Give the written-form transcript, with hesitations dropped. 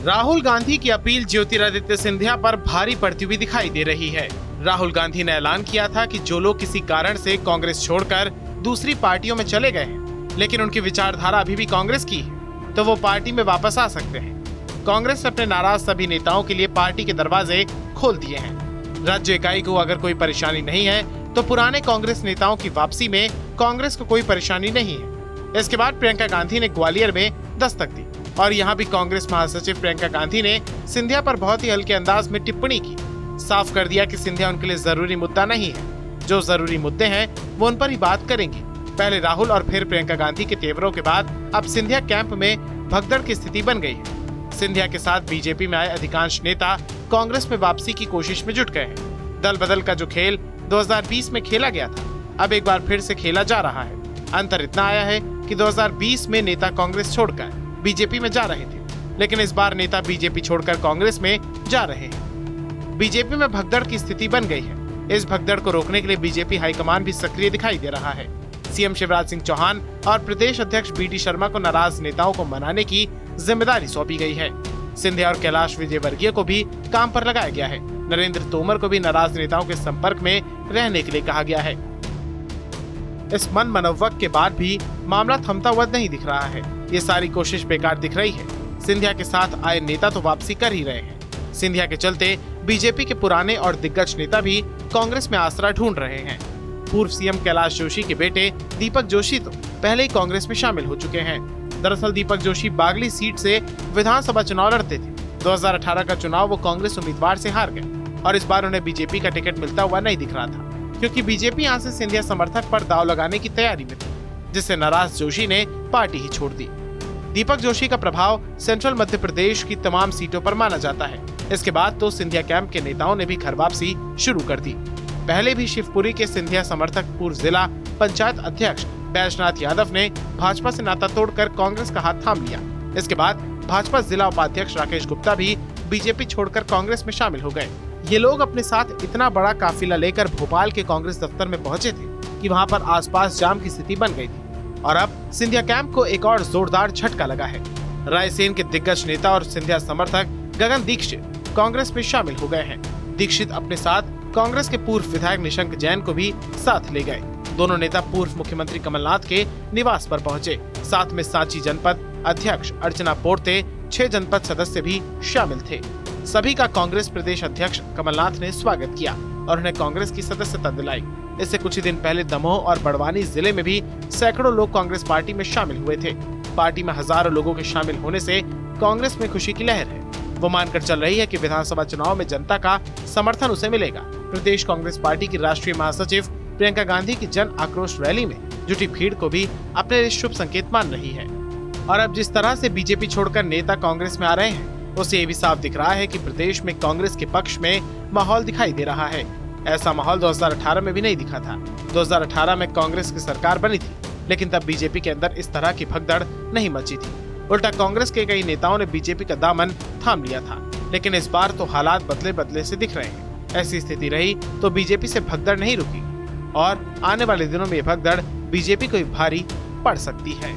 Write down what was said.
राहुल गांधी की अपील ज्योतिरादित्य सिंधिया पर भारी पड़ती हुई दिखाई दे रही है। राहुल गांधी ने ऐलान किया था कि जो लोग किसी कारण से कांग्रेस छोड़कर दूसरी पार्टियों में चले गए हैं, लेकिन उनकी विचारधारा अभी भी कांग्रेस की है, तो वो पार्टी में वापस आ सकते हैं। कांग्रेस ने अपने नाराज सभी नेताओं के लिए पार्टी के दरवाजे खोल दिए हैं। राज्य इकाई को अगर कोई परेशानी नहीं है, तो पुराने कांग्रेस नेताओं की वापसी में कांग्रेस को कोई परेशानी नहीं है। इसके बाद प्रियंका गांधी ने ग्वालियर में दस्तक दी और यहाँ भी कांग्रेस महासचिव प्रियंका गांधी ने सिंधिया पर बहुत ही हल्के अंदाज में टिप्पणी की। साफ कर दिया कि सिंधिया उनके लिए जरूरी मुद्दा नहीं है, जो जरूरी मुद्दे हैं वो उन पर ही बात करेंगे। पहले राहुल और फिर प्रियंका गांधी के तेवरों के बाद अब सिंधिया कैंप में भगदड़ की स्थिति बन गई है। सिंधिया के साथ बीजेपी में आए अधिकांश नेता कांग्रेस में वापसी की कोशिश में जुट गए हैं। दल बदल का जो खेल 2020 में खेला गया था, अब एक बार फिर से खेला जा रहा है। अंतर इतना आया है कि 2020 में नेता कांग्रेस छोड़कर बीजेपी में जा रहे थे, लेकिन इस बार नेता बीजेपी छोड़कर कांग्रेस में जा रहे हैं। बीजेपी में भगदड़ की स्थिति बन गई है। इस भगदड़ को रोकने के लिए बीजेपी हाईकमान भी सक्रिय दिखाई दे रहा है। सीएम शिवराज सिंह चौहान और प्रदेश अध्यक्ष बीडी शर्मा को नाराज नेताओं को मनाने की जिम्मेदारी सौंपी गई है। सिंधिया और कैलाश विजयवर्गीय को भी काम पर लगाया गया है। नरेंद्र तोमर को भी नाराज नेताओं के संपर्क में रहने के लिए कहा गया है। इस मन मनोवक के बाद भी मामला थमता हुआ नहीं दिख रहा है। ये सारी कोशिश बेकार दिख रही है। सिंधिया के साथ आए नेता तो वापसी कर ही रहे हैं। सिंधिया के चलते बीजेपी के पुराने और दिग्गज नेता भी कांग्रेस में आसरा ढूंढ रहे हैं। पूर्व सीएम कैलाश जोशी के बेटे दीपक जोशी तो पहले ही कांग्रेस में शामिल हो चुके हैं। दरअसल दीपक जोशी बागली सीट से विधानसभा चुनाव लड़ते थे। 2018 का चुनाव वो कांग्रेस उम्मीदवार से हार गए और इस बार उन्हें बीजेपी का टिकट मिलता हुआ नहीं दिख रहा था, क्योंकि बीजेपी यहाँ से सिंधिया समर्थक पर दाव लगाने की तैयारी में थी, जिससे नाराज जोशी ने पार्टी ही छोड़ दी। दीपक जोशी का प्रभाव सेंट्रल मध्य प्रदेश की तमाम सीटों पर माना जाता है। इसके बाद तो सिंधिया कैंप के नेताओं ने भी घर वापसी शुरू कर दी। पहले भी शिवपुरी के सिंधिया समर्थक पूर्व जिला पंचायत अध्यक्ष बैजनाथ यादव ने भाजपा से नाता तोड़कर कांग्रेस का हाथ थाम लिया। इसके बाद भाजपा जिला उपाध्यक्ष राकेश गुप्ता भी बीजेपी छोड़कर कांग्रेस में शामिल हो गए। ये लोग अपने साथ इतना बड़ा काफिला लेकर भोपाल के कांग्रेस दफ्तर में पहुंचे थे कि वहां पर आसपास जाम की स्थिति बन गई थी। और अब सिंधिया कैंप को एक और जोरदार झटका लगा है। रायसेन के दिग्गज नेता और सिंधिया समर्थक गगन दीक्षित कांग्रेस में शामिल हो गए हैं। दीक्षित अपने साथ कांग्रेस के पूर्व विधायक निशंक जैन को भी साथ ले गए। दोनों नेता पूर्व मुख्यमंत्री कमलनाथ के निवास पर पहुंचे। साथ में सांची जनपद अध्यक्ष अर्चना पोर्ते 6 जनपद सदस्य भी शामिल थे। सभी का कांग्रेस प्रदेश अध्यक्ष कमलनाथ ने स्वागत किया और उन्हें कांग्रेस की सदस्यता दिलाई। इससे कुछ ही दिन पहले दमोह और बड़वानी जिले में भी सैकड़ों लोग कांग्रेस पार्टी में शामिल हुए थे। पार्टी में हजारों लोगों के शामिल होने से कांग्रेस में खुशी की लहर है। वो मानकर चल रही है कि विधानसभा चुनाव में जनता का समर्थन उसे मिलेगा। प्रदेश कांग्रेस पार्टी की राष्ट्रीय महासचिव प्रियंका गांधी की जन आक्रोश रैली में जुटी भीड़ को भी अपने लिए शुभ संकेत मान रही है। और अब जिस तरह से बीजेपी छोड़कर नेता कांग्रेस में आ रहे हैं, उससे ये भी साफ दिख रहा है कि प्रदेश में कांग्रेस के पक्ष में माहौल दिखाई दे रहा है। ऐसा माहौल 2018 में भी नहीं दिखा था। 2018 में कांग्रेस की सरकार बनी थी, लेकिन तब बीजेपी के अंदर इस तरह की भगदड़ नहीं मची थी। उल्टा कांग्रेस के कई नेताओं ने बीजेपी का दामन थाम लिया था। लेकिन इस बार तो हालात बदले बदले से दिख रहे हैं। ऐसी स्थिति रही तो बीजेपी से भगदड़ नहीं रुकी और आने वाले दिनों में ये भगदड़ बीजेपी को भारी पड़ सकती है।